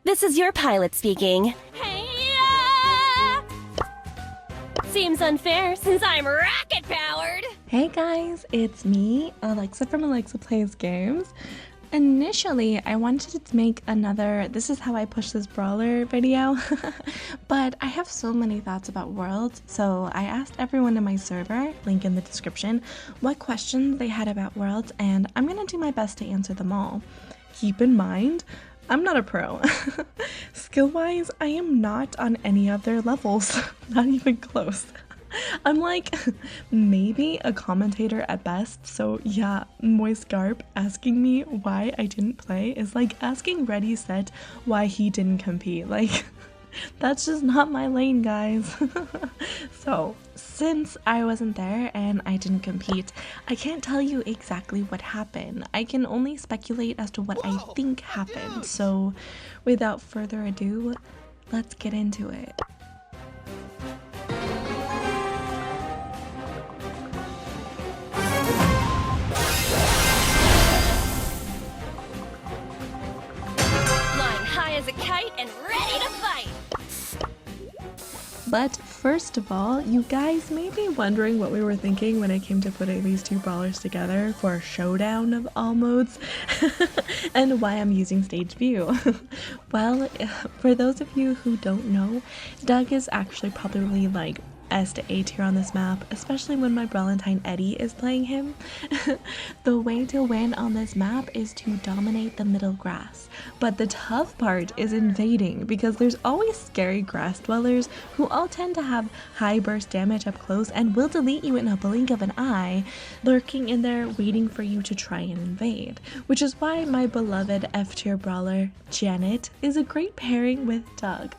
this is your pilot speaking. Hey-ya! Seems unfair since I'm rocket-powered. Hey guys, it's me, Alexa from Alexa Plays Games. Initially, I wanted to make another "this is how I push this brawler" video, but I have so many thoughts about Worlds, so I asked everyone in my server, link in the description, what questions they had about Worlds, and I'm gonna do my best to answer them all. Keep in mind, I'm not a pro. Skill-wise, I am not on any of their levels, not even close. I'm like maybe a commentator at best, so yeah, Moist Garp asking me why I didn't play is like asking Ready Set why he didn't compete. Like, that's just not my lane, guys. So, since I wasn't there and I didn't compete, I can't tell you exactly what happened. I can only speculate as to what I think happened. So, without further ado, let's get into it. As a kite and ready to fight. But first of all, you guys may be wondering what we were thinking when it came to putting these two brawlers together for a showdown of all modes and why I'm using stage view. Well, for those of you who don't know, Doug is actually probably like S to A tier on this map, especially when my Brawlentine Eddy is playing him. The way to win on this map is to dominate the middle grass, but the tough part is invading because there's always scary grass dwellers who all tend to have high burst damage up close and will delete you in a blink of an eye, lurking in there waiting for you to try and invade, which is why my beloved F tier brawler Janet is a great pairing with Doug.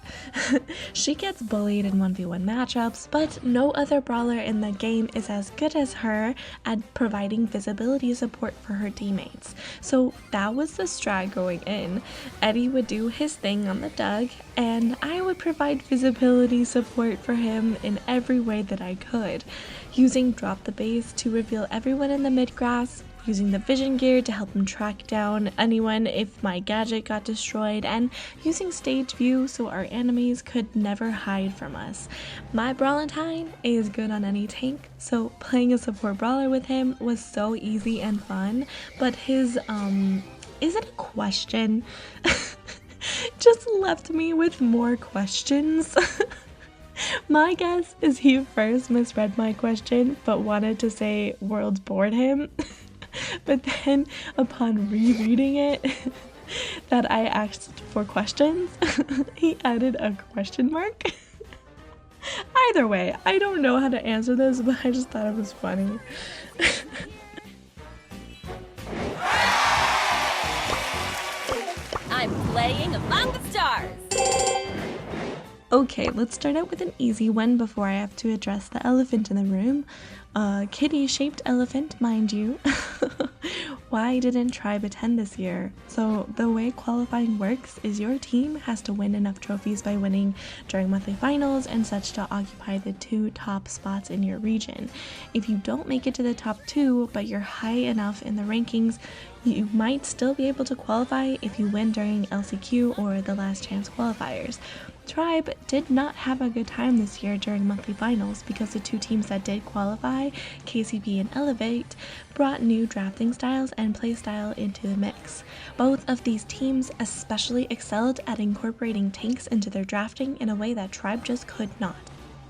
She gets bullied in 1v1 matchups, but no other brawler in the game is as good as her at providing visibility support for her teammates. So that was the strat going in. Eddy would do his thing on the Doug, and I would provide visibility support for him in every way that I could, using drop the base to reveal everyone in the mid grass, using the vision gear to help him track down anyone if my gadget got destroyed, and using stage view so our enemies could never hide from us. My Brawlentine is good on any tank, so playing a support brawler with him was so easy and fun, but his is it a question? Just left me with more questions. My guess is he first misread my question but wanted to say Worlds bored him. But then upon rereading it that I asked for questions, he added a question mark. Either way, I don't know how to answer this, but I just thought it was funny. I'm playing among the stars. Okay, let's start out with an easy one before I have to address the elephant in the room. Kitty-shaped elephant, mind you. Why didn't Tribe attend this year? So the way qualifying works is your team has to win enough trophies by winning during monthly finals and such to occupy the 2 top spots in your region. If you don't make it to the top 2, but you're high enough in the rankings, you might still be able to qualify if you win during LCQ or the last chance qualifiers. Tribe did not have a good time this year during monthly finals because the 2 teams that did qualify, KCP and Elevate, brought new drafting styles and playstyle into the mix. Both of these teams especially excelled at incorporating tanks into their drafting in a way that Tribe just could not.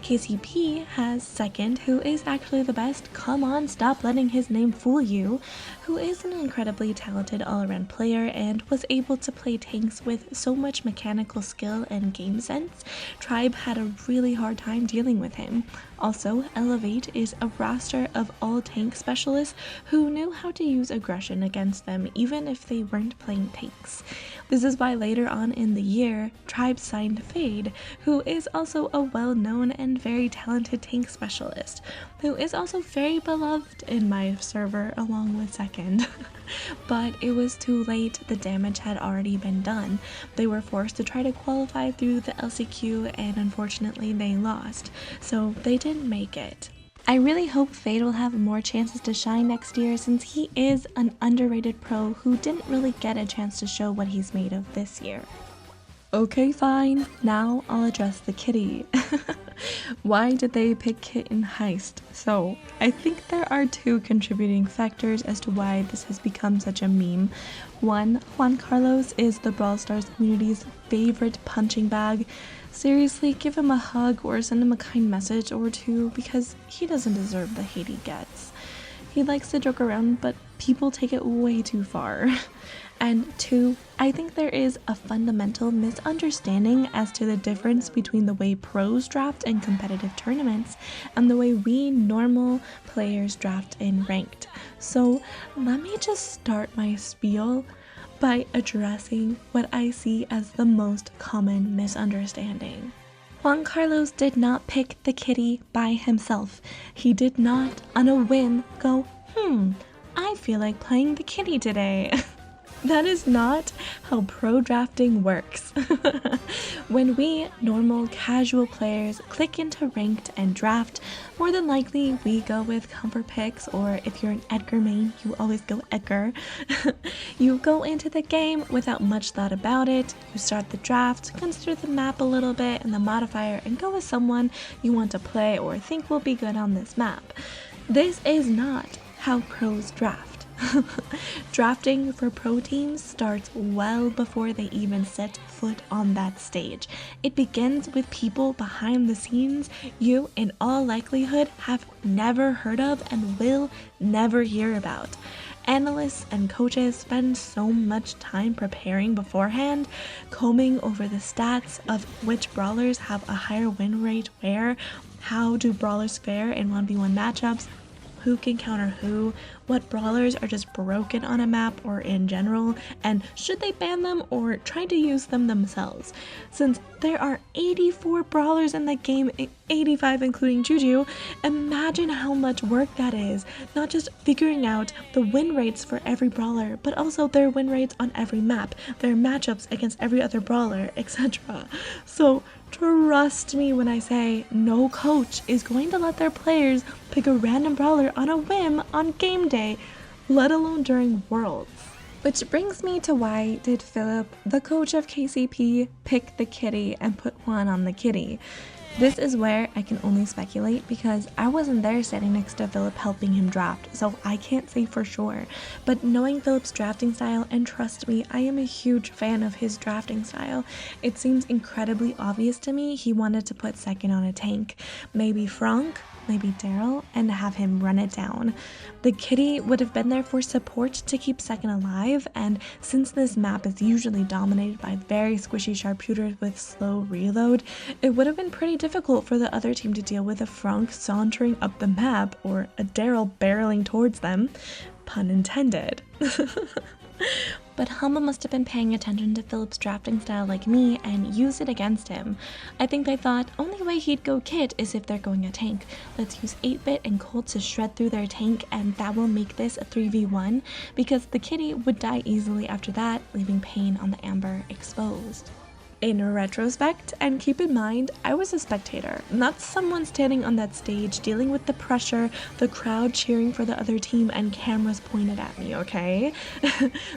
KCP has second, who is actually the best, come on, stop letting his name fool you, who is an incredibly talented all-around player and was able to play tanks with so much mechanical skill and game sense. Tribe had a really hard time dealing with him. Also, Elevate is a roster of all tank specialists who knew how to use aggression against them even if they weren't playing tanks. This is why later on in the year, Tribe signed Fade, who is also a well-known and very talented tank specialist, who is also very beloved in my server along with second. But it was too late, the damage had already been done. They were forced to try to qualify through the LCQ and unfortunately they lost, so they didn't make it. I really hope Fade will have more chances to shine next year since he is an underrated pro who didn't really get a chance to show what he's made of this year. Okay, fine. Now I'll address the kitty. Why did they pick Kitten Heist? So, I think there are two contributing factors as to why this has become such a meme. One, Juan Carlos is the Brawl Stars community's favorite punching bag. Seriously, give him a hug or send him a kind message or two because he doesn't deserve the hate he gets. He likes to joke around, but people take it way too far. And two, I think there is a fundamental misunderstanding as to the difference between the way pros draft in competitive tournaments and the way we normal players draft in ranked. So let me just start my spiel by addressing what I see as the most common misunderstanding. Juan Carlos did not pick the kitty by himself. He did not, on a whim, go, I feel like playing the kitty today. That is not how pro drafting works. When we normal casual players click into ranked and draft, more than likely we go with comfort picks, or if you're an Edgar main, you always go Edgar. You go into the game without much thought about it. You start the draft, consider the map a little bit and the modifier, and go with someone you want to play or think will be good on this map. This is not how pros draft. Drafting for pro teams starts well before they even set foot on that stage. It begins with people behind the scenes you, in all likelihood, have never heard of and will never hear about. Analysts and coaches spend so much time preparing beforehand, combing over the stats of which brawlers have a higher win rate where, how do brawlers fare in 1v1 matchups, who can counter who, what brawlers are just broken on a map or in general, and should they ban them or try to use them themselves. Since there are 84 brawlers in the game, 85 including Juju, imagine how much work that is, not just figuring out the win rates for every brawler, but also their win rates on every map, their matchups against every other brawler, etc. So trust me when I say no coach is going to let their players pick a random brawler on a whim on game day, let alone during Worlds. Which brings me to why did Philip, the coach of KCP, pick the kitty and put Juan on the kitty? This is where I can only speculate because I wasn't there standing next to Philip helping him draft, so I can't say for sure. But knowing Philip's drafting style, and trust me, I am a huge fan of his drafting style, it seems incredibly obvious to me he wanted to put second on a tank. Maybe Frank, maybe Daryl, and have him run it down. The kitty would have been there for support to keep second alive, and since this map is usually dominated by very squishy sharpshooters with slow reload, it would have been pretty difficult for the other team to deal with a Frank sauntering up the map or a Daryl barreling towards them. Pun intended. But Humble must have been paying attention to Philip's drafting style like me and used it against him. I think they thought, only way he'd go Kit is if they're going a tank. Let's use 8-Bit and Colt to shred through their tank, and that will make this a 3v1, because the kitty would die easily after that, leaving Pain on the Amber exposed. In retrospect, and keep in mind, I was a spectator, not someone standing on that stage dealing with the pressure, the crowd cheering for the other team, and cameras pointed at me, okay?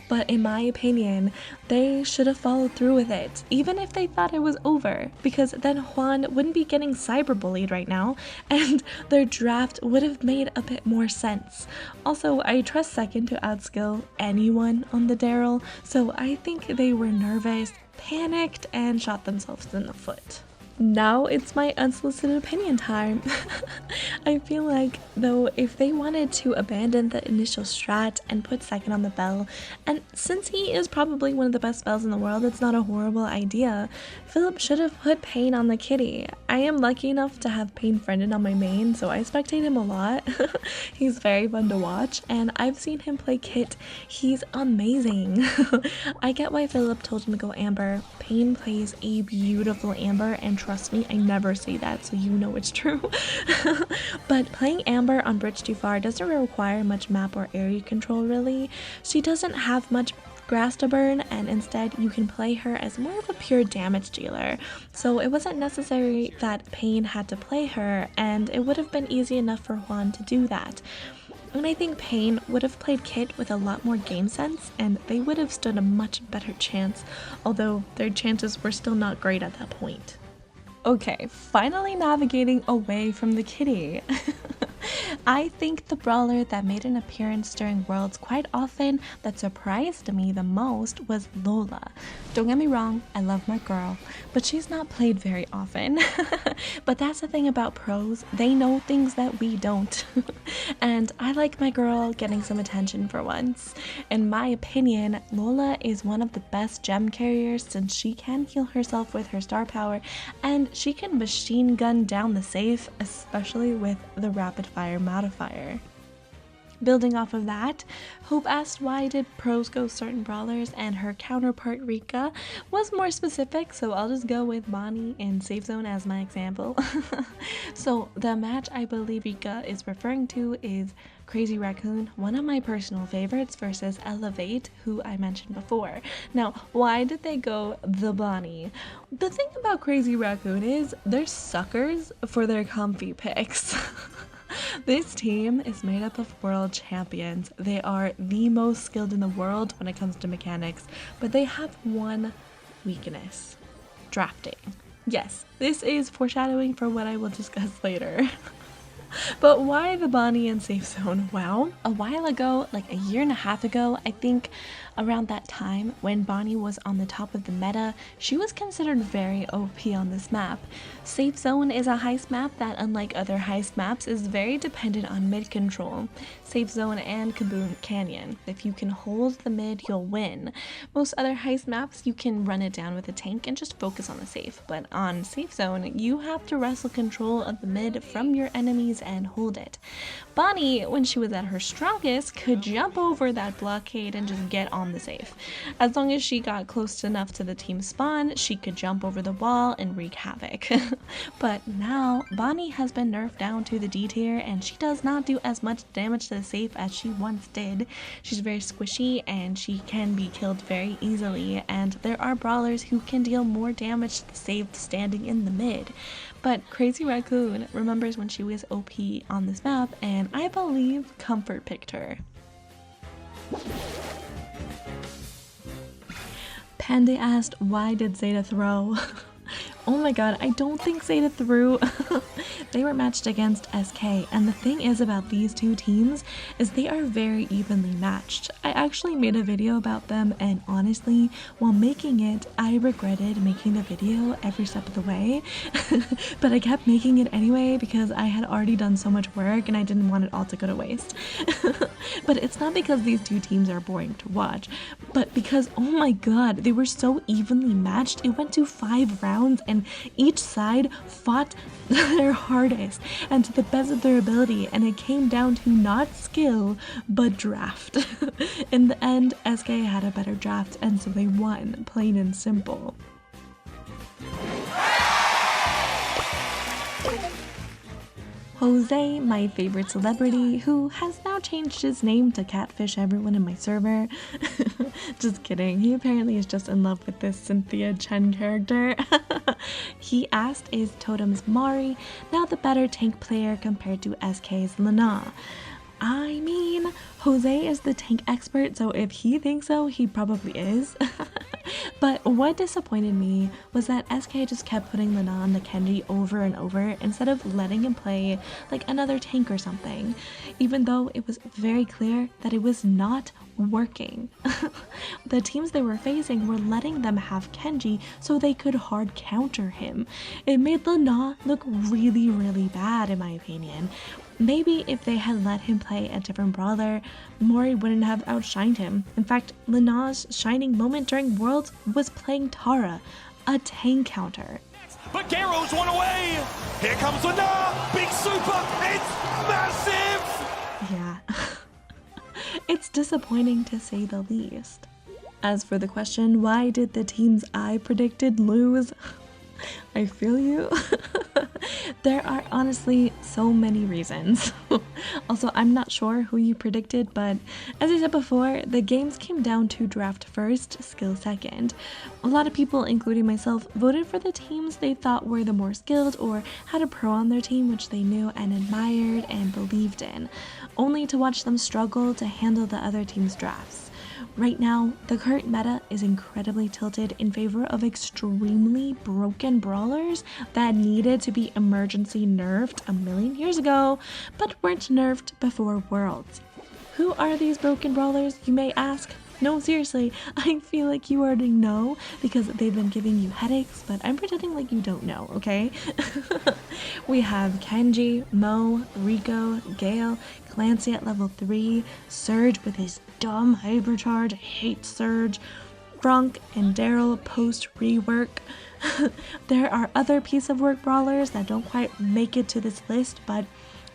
But in my opinion, they should have followed through with it, even if they thought it was over, because then Juan wouldn't be getting cyberbullied right now, and their draft would have made a bit more sense. Also, I trust second to outskill anyone on the Daryl, so I think they were nervous, panicked, and shot themselves in the foot. Now it's my unsolicited opinion time. I feel like, though, if they wanted to abandon the initial strat and put second on the bell, and since he is probably one of the best bells in the world, it's not a horrible idea, Philip should have put Pain on the kitty. I am lucky enough to have Pain friended on my main, so I spectate him a lot. He's very fun to watch, and I've seen him play Kit. He's amazing. I get why Philip told him to go Amber. Pain plays a beautiful Amber, and trust me, I never say that, so you know it's true. But playing Amber on Bridge Too Far doesn't require much map or area control, really. She doesn't have much grass to burn, and instead you can play her as more of a pure damage dealer. So it wasn't necessary that Pain had to play her, and it would have been easy enough for Juan to do that. And I think Pain would have played Kit with a lot more game sense, and they would have stood a much better chance, although their chances were still not great at that point. Okay, finally navigating away from the kitty. I think the brawler that made an appearance during Worlds quite often that surprised me the most was Lola. Don't get me wrong, I love my girl, but she's not played very often. But that's the thing about pros, they know things that we don't. And I like my girl getting some attention for once. In my opinion, Lola is one of the best gem carriers since she can heal herself with her star power, and she can machine gun down the safe, especially with the rapid fire modifier. Building off of that, Hope asked why did pros go certain brawlers, and her counterpart Rika was more specific, so I'll just go with Bonnie in Safe Zone as my example. So the match I believe Rika is referring to is Crazy Raccoon, one of my personal favorites, versus Elevate, who I mentioned before. Now, why did they go the Bonnie? The thing about Crazy Raccoon is they're suckers for their comfy picks. This team is made up of world champions. They are the most skilled in the world when it comes to mechanics, but they have one weakness: drafting. Yes, this is foreshadowing for what I will discuss later. But why the Bonnie in Safe Zone? Well, a while ago, like a year and a half ago, I think around that time when Bonnie was on the top of the meta, she was considered very OP on this map. Safe Zone is a heist map that, unlike other heist maps, is very dependent on mid control. Safe Zone and Kaboom Canyon. If you can hold the mid, you'll win. Most other heist maps, you can run it down with a tank and just focus on the safe, but on Safe Zone, you have to wrestle control of the mid from your enemies and hold it. Bonnie, when she was at her strongest, could jump over that blockade and just get on the safe. As long as she got close enough to the team spawn, she could jump over the wall and wreak havoc. But now, Bonnie has been nerfed down to the D tier, and she does not do as much damage to the safe as she once did. She's very squishy, and she can be killed very easily, and there are brawlers who can deal more damage to the safe standing in the mid. But Crazy Raccoon remembers when she was OP on this map, and I believe Comfort picked her. Panda asked, why did Zeta throw? Oh my god, I don't think Zeta threw. They were matched against SK, and the thing is about these two teams is they are very evenly matched. I actually made a video about them, and honestly, while making it, I regretted making the video every step of the way. But I kept making it anyway because I had already done so much work and I didn't want it all to go to waste. But it's not because these two teams are boring to watch, but because, oh my god, they were so evenly matched. It went to 5 rounds and each side fought their hardest and to the best of their ability, and it came down to not skill but draft. In the end, SK had a better draft, and so they won, plain and simple. Jose, my favorite celebrity, who has now changed his name to catfish everyone in my server. Just kidding, he apparently is just in love with this Cynthia Chen character. He asked, is Totem's Mari now the better tank player compared to SK's Lana? I mean, Jose is the tank expert, so if he thinks so, he probably is. But what disappointed me was that SK just kept putting Lana on the Kenji over and over instead of letting him play like another tank or something, even though it was very clear that it was not working. The teams they were facing were letting them have Kenji so they could hard counter him. It made Lana look really, really bad in my opinion. Maybe if they had let him play a different brawler, Mori wouldn't have outshined him. In fact, Lana's shining moment during Worlds was playing Tara, a tank counter. But Garrow's one away! Here comes Lana! Big super! It's massive! Yeah. It's disappointing to say the least. As for the question, why did the teams I predicted lose? I feel you. There are honestly so many reasons. Also, I'm not sure who you predicted, but as I said before, the games came down to draft first, skill second. A lot of people, including myself, voted for the teams they thought were the more skilled or had a pro on their team which they knew and admired and believed in, only to watch them struggle to handle the other team's drafts. Right now, the current meta is incredibly tilted in favor of extremely broken brawlers that needed to be emergency nerfed a million years ago, but weren't nerfed before Worlds. Who are these broken brawlers, you may ask? No, seriously, I feel like you already know because they've been giving you headaches, but I'm pretending like you don't know, okay? We have Kenji, Mo, Rico, Gale, Clancy at level 3, Surge with his dumb hypercharge, I hate Surge, Frank and Daryl post rework. There are other piece of work brawlers that don't quite make it to this list, but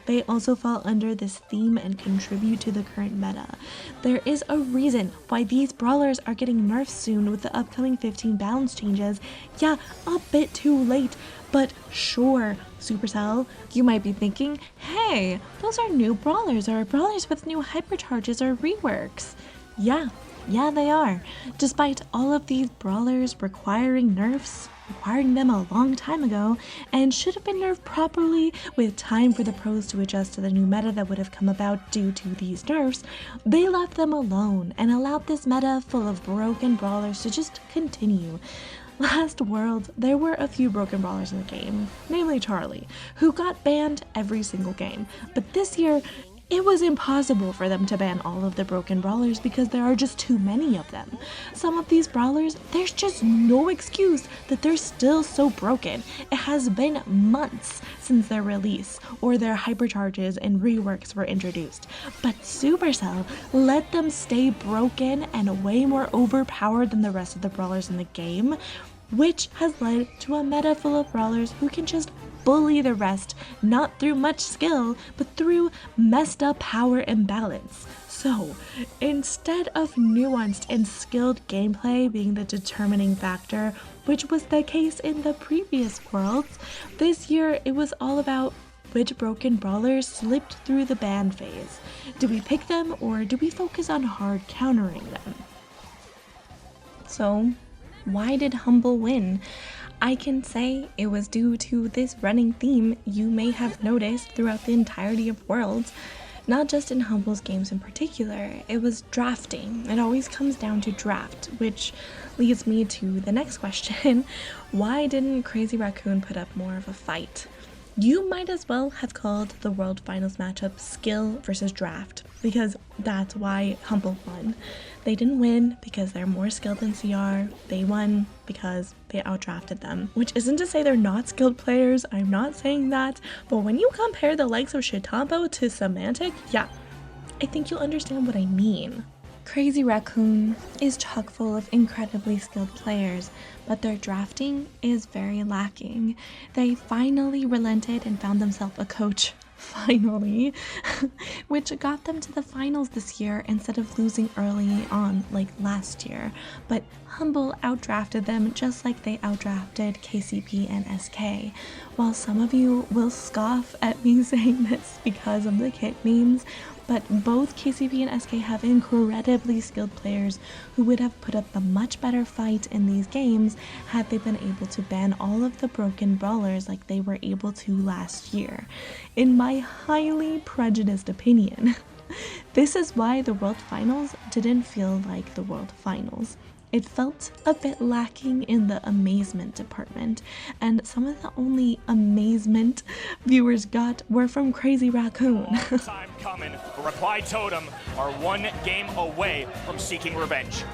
they also fall under this theme and contribute to the current meta. There is a reason why these brawlers are getting nerfed soon with the upcoming 15 balance changes. Yeah, a bit too late, but sure, Supercell, you might be thinking, hey, those are new brawlers or brawlers with new hypercharges or reworks. Yeah, they are. Despite all of these brawlers requiring nerfs, requiring them a long time ago, and should have been nerfed properly with time for the pros to adjust to the new meta that would have come about due to these nerfs, they left them alone and allowed this meta full of broken brawlers to just continue. Last World, there were a few broken brawlers in the game, namely Charlie, who got banned every single game, but this year, it was impossible for them to ban all of the broken brawlers because there are just too many of them. Some of these brawlers, there's just no excuse that they're still so broken. It has been months since their release or their hypercharges and reworks were introduced. But Supercell let them stay broken and way more overpowered than the rest of the brawlers in the game, which has led to a meta full of brawlers who can just bully the rest, not through much skill, but through messed up power imbalance. So, instead of nuanced and skilled gameplay being the determining factor, which was the case in the previous Worlds, this year it was all about which broken brawlers slipped through the ban phase. Do we pick them or do we focus on hard countering them? So, why did Humble win? I can say it was due to this running theme you may have noticed throughout the entirety of Worlds. Not just in Humble's games in particular, it was drafting. It always comes down to draft, which leads me to the next question. Why didn't Crazy Raccoon put up more of a fight? You might as well have called the World Finals matchup skill versus draft, because that's why Humble won. They didn't win because they're more skilled than CR, they won because they outdrafted them. Which isn't to say they're not skilled players, I'm not saying that, but when you compare the likes of Shitambo to Semantic, yeah, I think you'll understand what I mean. Crazy Raccoon is chock full of incredibly skilled players, but their drafting is very lacking. They finally relented and found themselves a coach. Finally, which got them to the finals this year instead of losing early on like last year. But Humble outdrafted them just like they outdrafted KCP and SK. While some of you will scoff at me saying this because of the kit memes, but both KCP and SK have incredibly skilled players who would have put up a much better fight in these games had they been able to ban all of the broken brawlers like they were able to last year. In my highly prejudiced opinion, this is why the World Finals didn't feel like the World Finals. It felt a bit lacking in the amazement department, and some of the only amazement viewers got were from Crazy Raccoon. Long time coming. Reply Totem are one game away from seeking revenge.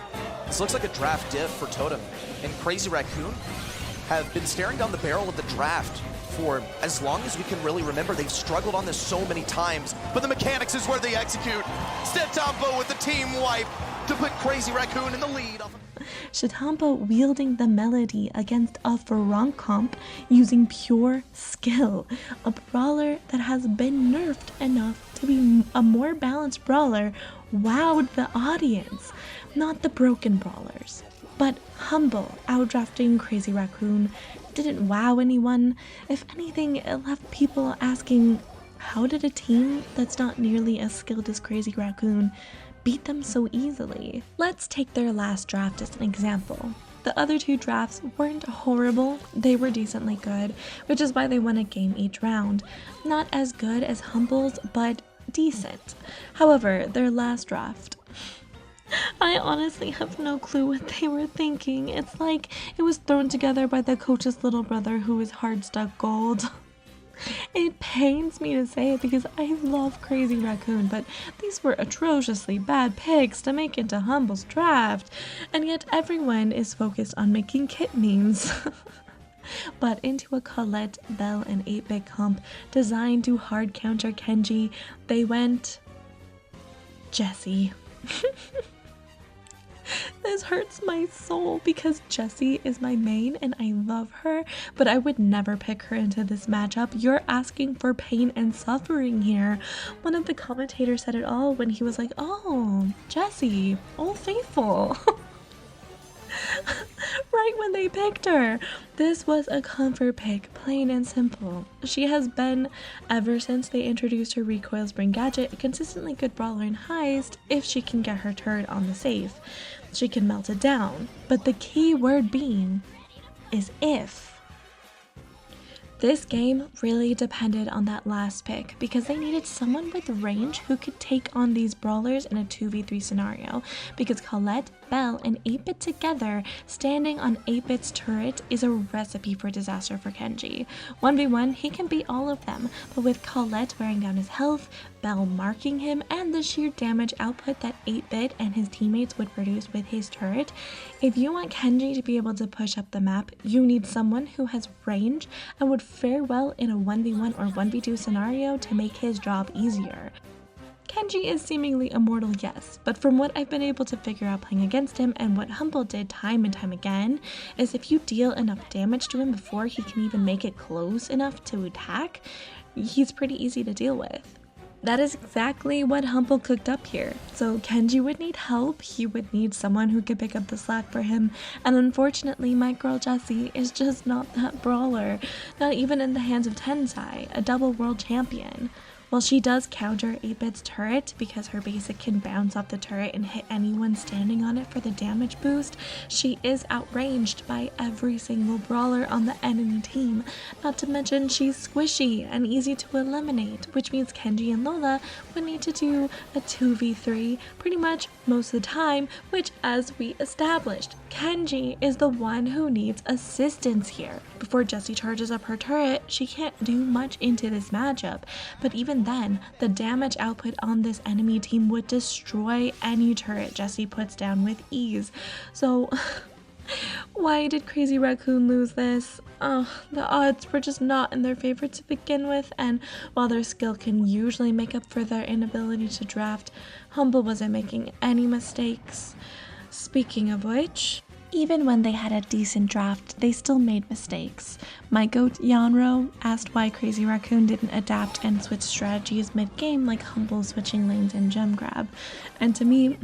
This looks like a draft diff for Totem, and Crazy Raccoon have been staring down the barrel of the draft for as long as we can really remember. They've struggled on this so many times, but the mechanics is where they execute. Stetampo with the team wipe to put Crazy Raccoon in the lead. Shitambo wielding the melody against a Frank comp using pure skill. A brawler that has been nerfed enough to be a more balanced brawler wowed the audience, not the broken brawlers. But Humble outdrafting Crazy Raccoon didn't wow anyone. If anything, it left people asking, how did a team that's not nearly as skilled as Crazy Raccoon beat them so easily? Let's take their last draft as an example. The other two drafts weren't horrible, they were decently good, which is why they won a game each round. Not as good as Humble's, but decent. However, their last draft, I honestly have no clue what they were thinking. It's like it was thrown together by the coach's little brother who is hard stuck gold. It pains me to say it because I love Crazy Raccoon, but these were atrociously bad picks to make into Humble's draft, and yet everyone is focused on making kit memes. But into a Colette, Belle, and 8-Bit comp designed to hard counter Kenji, they went Jessie. This hurts my soul because Jessie is my main and I love her, but I would never pick her into this matchup. You're asking for pain and suffering here. One of the commentators said it all when he was like, oh, Jessie, Old Faithful. Right when they picked her. This was a comfort pick, plain and simple. She has been, ever since they introduced her recoil spring gadget, a consistently good brawler in Heist if she can get her turret on the safe. She can melt it down, but the key word being is if. This game really depended on that last pick because they needed someone with range who could take on these brawlers in a 2v3 scenario, because Colette, Belle, and 8-Bit together standing on 8-Bit's turret is a recipe for disaster for Kenji. 1v1, he can beat all of them, but with Colette wearing down his health, Belle marking him, and the sheer damage output that 8-Bit and his teammates would produce with his turret, if you want Kenji to be able to push up the map, you need someone who has range and would fare well in a 1v1 or 1v2 scenario to make his job easier. Kenji is seemingly immortal, yes, but from what I've been able to figure out playing against him and what Humble did time and time again, is if you deal enough damage to him before he can even make it close enough to attack, he's pretty easy to deal with. That is exactly what Humble cooked up here. So Kenji would need help, he would need someone who could pick up the slack for him, and unfortunately my girl Jessie is just not that brawler, not even in the hands of Tensai, a double world champion. While she does counter 8-Bit's turret because her basic can bounce off the turret and hit anyone standing on it for the damage boost, she is outranged by every single brawler on the enemy team. Not to mention she's squishy and easy to eliminate, which means Kenji and Lola would need to do a 2v3 pretty much most of the time, which, as we established, Kenji is the one who needs assistance here. Before Jessie charges up her turret, she can't do much into this matchup, but even then, the damage output on this enemy team would destroy any turret Jessie puts down with ease. So, why did Crazy Raccoon lose this? Oh, the odds were just not in their favor to begin with, and while their skill can usually make up for their inability to draft, Humble wasn't making any mistakes. Speaking of which, even when they had a decent draft, they still made mistakes. My goat Yanro asked why Crazy Raccoon didn't adapt and switch strategies mid-game like Humble switching lanes and gem grab. And to me,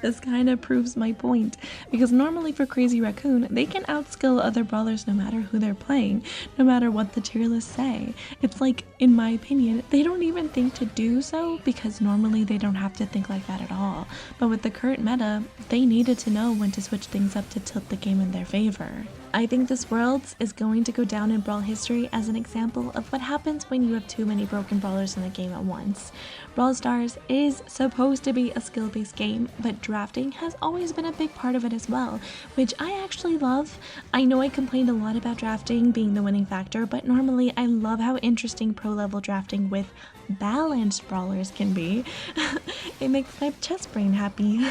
this kind of proves my point, because normally for Crazy Raccoon, they can outskill other brawlers no matter who they're playing, no matter what the tier lists say. It's like, in my opinion, they don't even think to do so because normally they don't have to think like that at all. But with the current meta, they needed to know when to switch things up to tilt the game in their favor. I think this Worlds is going to go down in Brawl history as an example of what happens when you have too many broken brawlers in the game at once. Brawl Stars is supposed to be a skill-based game, but drafting has always been a big part of it as well, which I actually love. I know I complained a lot about drafting being the winning factor, but normally I love how interesting pro-level drafting with balanced brawlers can be. It makes my chest brain happy.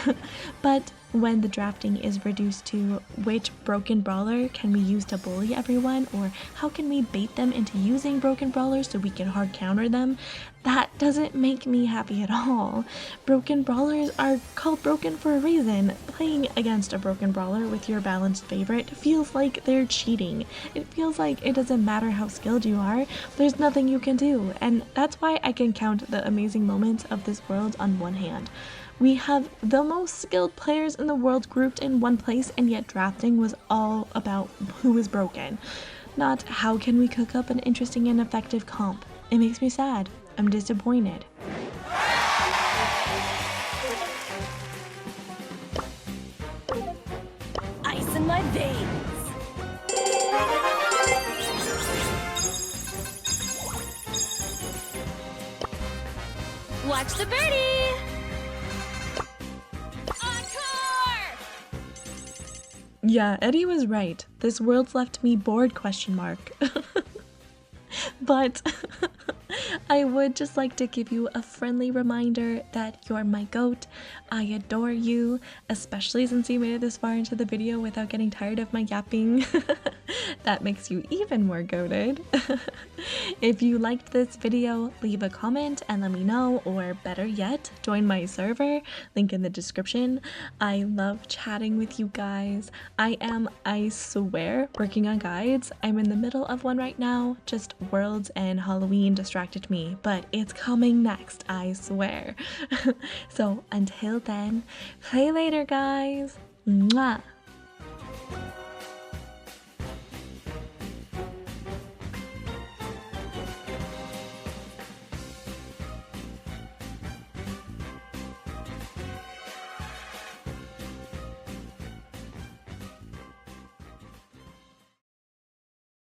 But when the drafting is reduced to which broken brawler can we use to bully everyone, or how can we bait them into using broken brawlers so we can hard counter them, that doesn't make me happy at all. Broken brawlers are called broken for a reason. Playing against a broken brawler with your balanced favorite feels like they're cheating. It feels like it doesn't matter how skilled you are, there's nothing you can do, and that's why I can count the amazing moments of this world on one hand. We have the most skilled players in the world grouped in one place, and yet drafting was all about who is broken. Not how can we cook up an interesting and effective comp. It makes me sad. I'm disappointed. Ice in my veins. Watch the birdie. Encore! Yeah, Eddy was right. This world's left me bored, question mark. But I would just like to give you a friendly reminder that you're my goat. I adore you, especially since you made it this far into the video without getting tired of my yapping. That makes you even more goated. If you liked this video, leave a comment and let me know, or better yet, join my server, link in the description. I love chatting with you guys. I swear, working on guides. I'm in the middle of one right now, just Worlds and Halloween distracted me, but it's coming next, I swear. So until then, play later, guys. Mwah.